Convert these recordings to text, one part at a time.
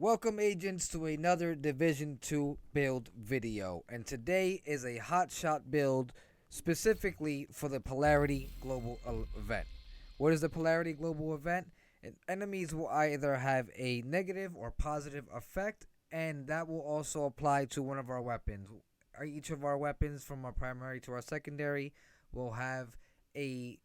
Welcome agents to another Division 2 build video, and today is a Hotshot build specifically for the Polarity Global Event. What is the Polarity Global Event? Enemies will either have a negative or positive effect, and that will also apply to one of our weapons. Each of our weapons, from our primary to our secondary, will have a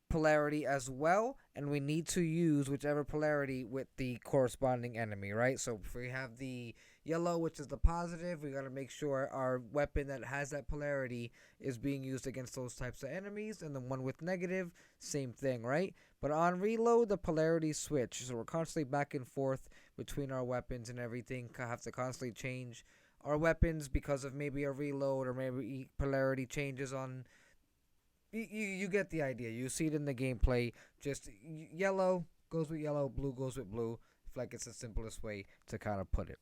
polarity as well, and we need to use whichever polarity with the corresponding enemy, right? So if we have the yellow, which is the positive, we got to make sure our weapon that has that polarity is being used against those types of enemies, and the one with negative, same thing, right? But on reload, the polarities switch, so we're constantly back and forth between our weapons and everything. Have to constantly change our weapons because of maybe a reload or maybe polarity changes on. You get the idea. You see it in the gameplay. Just yellow goes with yellow, blue goes with blue. I feel like it's the simplest way to kind of put it.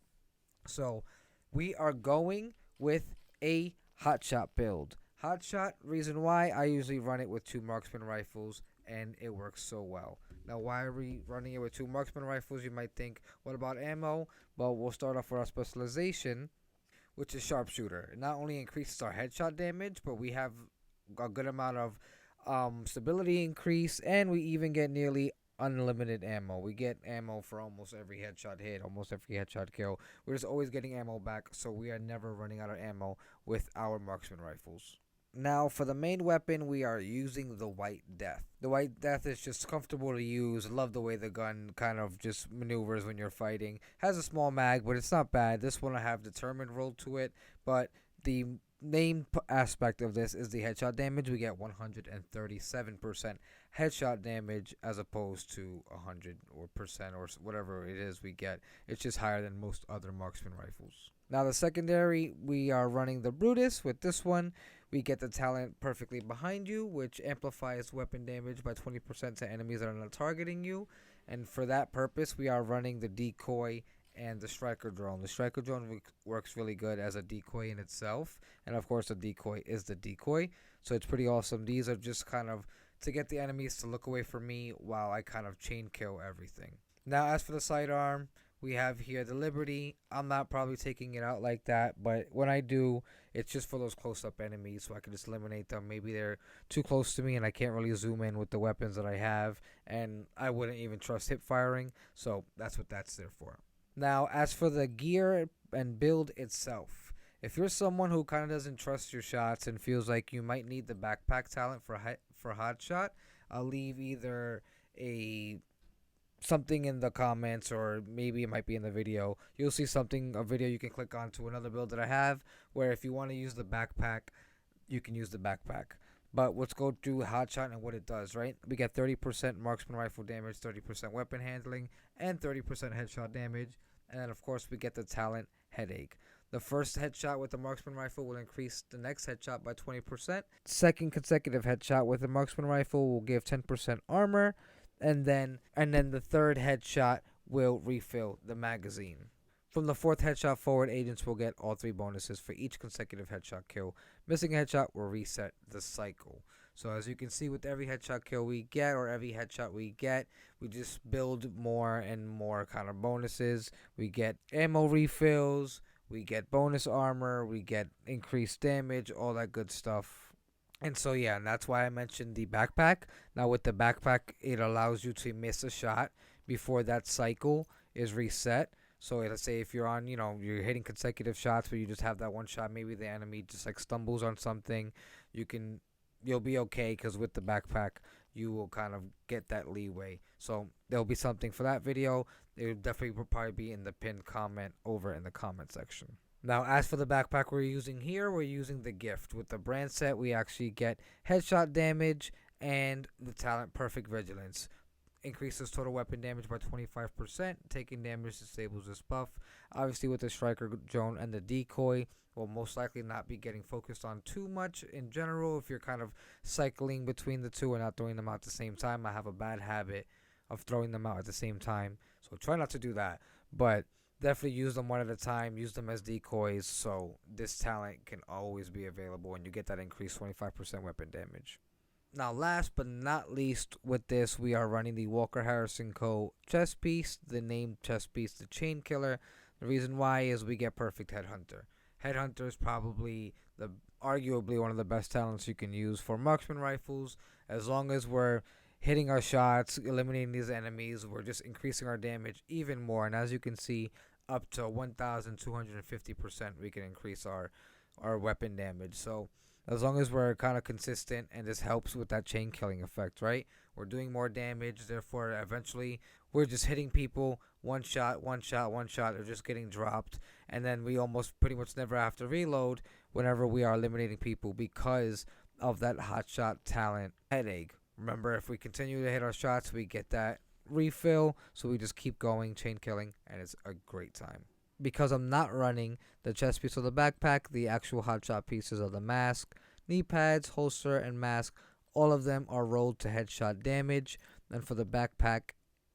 So we are going with a hotshot build. Hotshot, reason why I usually run it with two marksman rifles and it works so well. Now, why are we running it with two marksman rifles? You might think, what about ammo? Well, we'll start off with our specialization, which is sharpshooter. It not only increases our headshot damage, but we have a good amount of stability increase, and we even get nearly unlimited ammo. We get ammo for almost every headshot hit, almost every headshot kill. We're just always getting ammo back, so we are never running out of ammo with our marksman rifles. Now, for the main weapon, we are using the White Death. The White Death is just comfortable to use. Love the way the gun kind of just maneuvers when you're fighting. Has a small mag, but it's not bad. This one I have determined roll to it, but the main aspect of this is the headshot damage. We get 137% headshot damage as opposed to 100 or percent or whatever it is we get. It's just higher than most other marksman rifles. Now the secondary, we are running the Brutus. With this one, we get the talent perfectly behind you, which amplifies weapon damage by 20% to enemies that are not targeting you. And for that purpose, we are running the decoy and the striker drone. The striker drone works really good as a decoy in itself, and of course the decoy is the decoy, so it's pretty awesome. These are just kind of to get the enemies to look away from me while I kind of chain kill everything. Now as for the sidearm, we have here the Liberty. I'm not probably taking it out like that, but when I do, it's just for those close-up enemies so I can just eliminate them. Maybe they're too close to me and I can't really zoom in with the weapons that I have, and I wouldn't even trust hip firing, so that's what that's there for. Now, as for the gear and build itself, if you're someone who kind of doesn't trust your shots and feels like you might need the backpack talent for hotshot, I'll leave either a something in the comments, or maybe it might be in the video. You'll see a video you can click on to another build that I have, where if you want to use the backpack, you can use the backpack. But let's go through hotshot and what it does, right? We get 30% marksman rifle damage, 30% weapon handling, and 30% headshot damage. And then, of course, we get the talent headache. The first headshot with the marksman rifle will increase the next headshot by 20%. Second consecutive headshot with the marksman rifle will give 10% armor, and then the third headshot will refill the magazine. From the fourth headshot forward, agents will get all three bonuses for each consecutive headshot kill. Missing a headshot will reset the cycle. So as you can see, with every headshot kill we get, or every headshot we get, we just build more and more kind of bonuses. We get ammo refills, we get bonus armor, we get increased damage, all that good stuff. And so yeah, and that's why I mentioned the backpack. Now with the backpack, it allows you to miss a shot before that cycle is reset. So let's say if you're on, you're hitting consecutive shots, but you just have that one shot, maybe the enemy just like stumbles on something, you'll be okay, because with the backpack you will kind of get that leeway. So there'll be something for that video. It will definitely probably be in the pinned comment over in the comment section. Now, as for the backpack we're using here, we're using the gift. With the brand set, we actually get headshot damage and the talent perfect vigilance. Increases total weapon damage by 25%. Taking damage disables this buff. Obviously, with the striker drone and the decoy, will most likely not be getting focused on too much in general. If you're kind of cycling between the two and not throwing them out at the same time, I have a bad habit of throwing them out at the same time, so try not to do that. But definitely use them one at a time. Use them as decoys, so this talent can always be available, and you get that increased 25% weapon damage. Now, last but not least, with this, we are running the Walker Harrison Co. chest piece, the named chest piece, the Chain Killer. The reason why is we get perfect Headhunter. Headhunter is probably the arguably one of the best talents you can use for marksman rifles. As long as we're hitting our shots, eliminating these enemies, we're just increasing our damage even more. And as you can see, up to 1,250% we can increase our weapon damage. So as long as we're kind of consistent, and this helps with that chain killing effect, right? We're doing more damage, therefore eventually we're just hitting people one shot, one shot, one shot, or just getting dropped, and then we almost pretty much never have to reload whenever we are eliminating people because of that hotshot talent headache. Remember, if we continue to hit our shots, we get that refill, so we just keep going, chain killing, and it's a great time. Because I'm not running the chest piece of the backpack, the actual hotshot pieces of the mask, knee pads, holster, and mask, all of them are rolled to headshot damage. And for the backpack,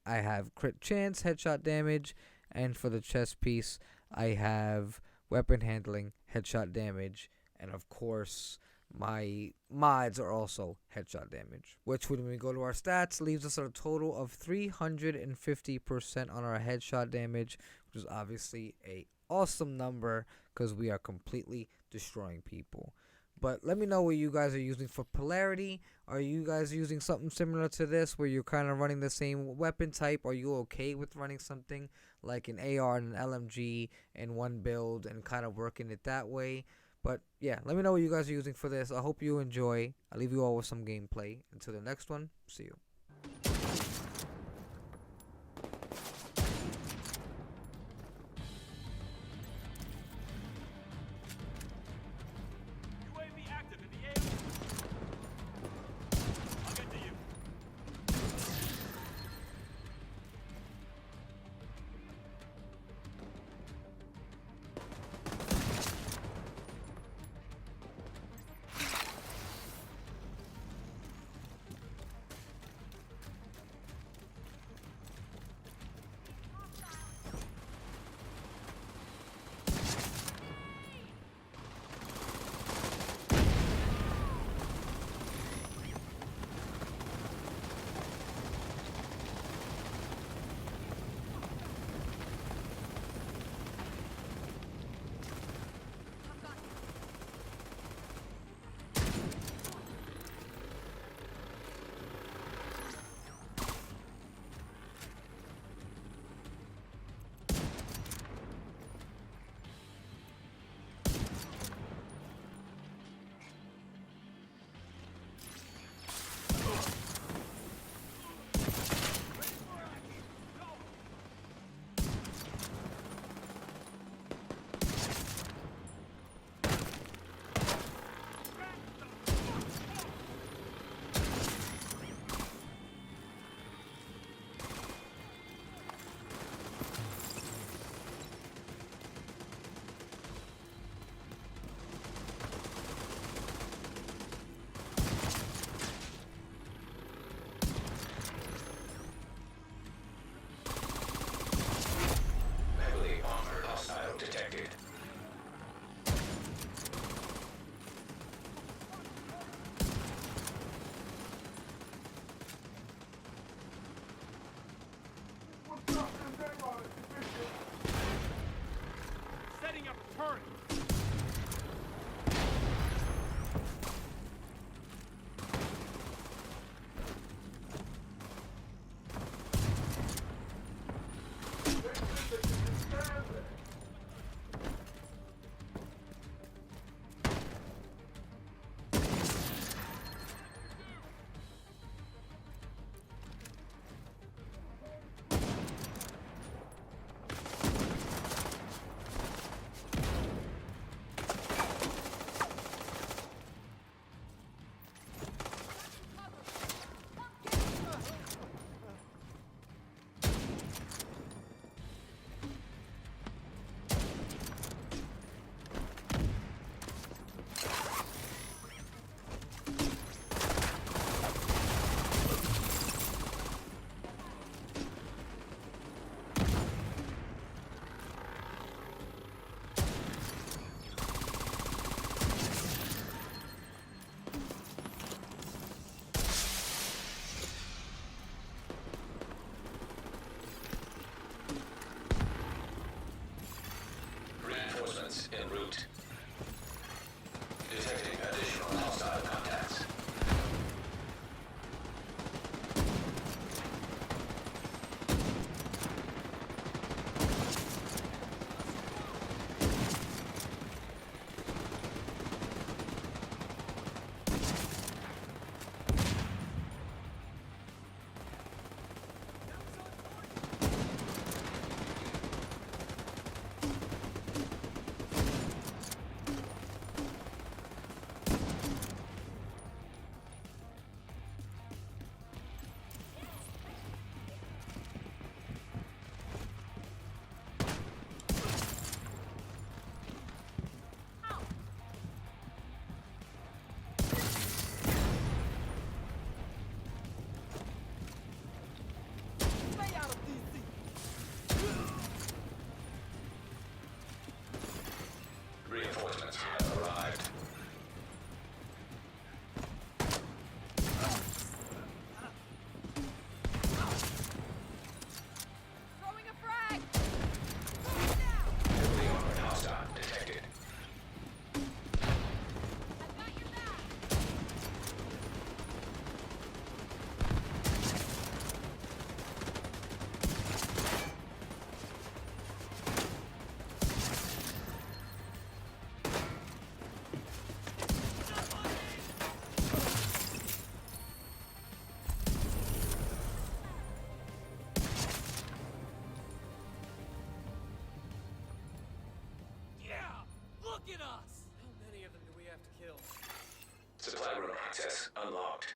I have crit chance headshot damage, and for the chest piece, I have weapon handling headshot damage, and of course, my mods are also headshot damage, which when we go to our stats leaves us at a total of 350% on our headshot damage, which is obviously a awesome number because we are completely destroying people. But let me know what you guys are using for polarity. Are you guys using something similar to this where you're kind of running the same weapon type? Are you okay with running something like an AR and an LMG in one build and kind of working it that way? But yeah, let me know what you guys are using for this. I hope you enjoy. I'll leave you all with some gameplay. Until the next one, see you.